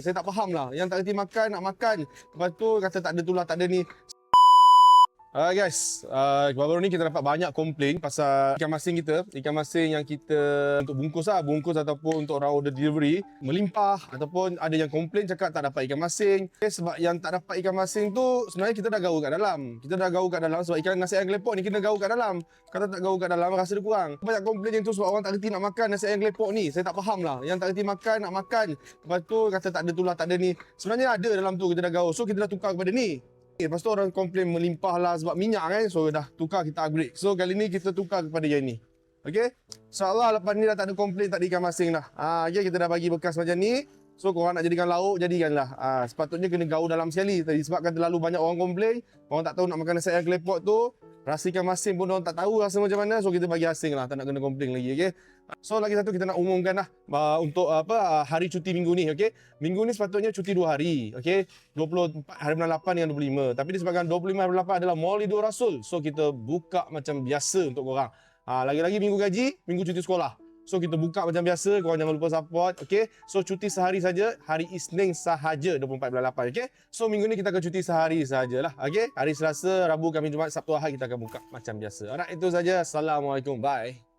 Saya tak faham lah. Yang tak kerti makan, nak makan. Lepas tu kata tak ada tu lah, tak ada ni. Guys, baru-baru ni kita dapat banyak komplain pasal ikan masin kita. Ikan masin yang kita untuk bungkus ataupun untuk orang order delivery melimpah, ataupun ada yang komplain cakap tak dapat ikan masin. Sebab yang tak dapat ikan masin tu sebenarnya kita dah gaul kat dalam. Kita dah gaul kat dalam sebab ikan nasi ayam gelepok ni kita gaul kat dalam. Kalau tak gaul kat dalam rasa dia kurang. Banyak komplain yang tu sebab orang tak kerti nak makan nasi ayam gelepok ni. Saya tak faham lah. Yang tak kerti makan, nak makan. Lepas tu kata tak ada tu lah, tak ada ni. Sebenarnya ada dalam tu, kita dah gaul. So kita dah tukar kepada ni. Lepas tu orang komplain melimpah lah sebab minyak kan. So dah tukar, kita upgrade. So kali ni kita tukar kepada yang ni. Okay. InsyaAllah lepas ni dah tak ada komplain, tak ada ikan masin dah. Okay, kita dah bagi bekas macam ni. So korang nak jadikan lauk, jadikanlah. Sepatutnya kena gaul dalam sekali. Tadi sebabkan terlalu banyak orang komplain. Orang tak tahu nak makan nasi ayam gelepok tu. Rasa ikan masin pun orang tak tahu rasa macam mana. So kita bagi asing lah. Tak nak kena komplain lagi. Okay. So lagi satu kita nak umumkan lah. Untuk hari cuti minggu ni. Okay. Minggu ni sepatutnya cuti 2 hari. Okay. 24 hari bulan 8 dengan 25. Tapi disebabkan 25 hari bulan 8 adalah Maulidur Rasul. So kita buka macam biasa untuk korang. Lagi-lagi minggu gaji, minggu cuti sekolah. So kita buka macam biasa, korang jangan lupa support, okay? So cuti sehari saja, hari Isnin sahaja 24 bulan 8, okay? So minggu ni kita akan cuti sehari sajalah, okay? Hari Selasa, Rabu, Khamis, Jumaat, Sabtu, Ahad kita akan buka macam biasa. Alright, itu saja. Assalamualaikum, bye.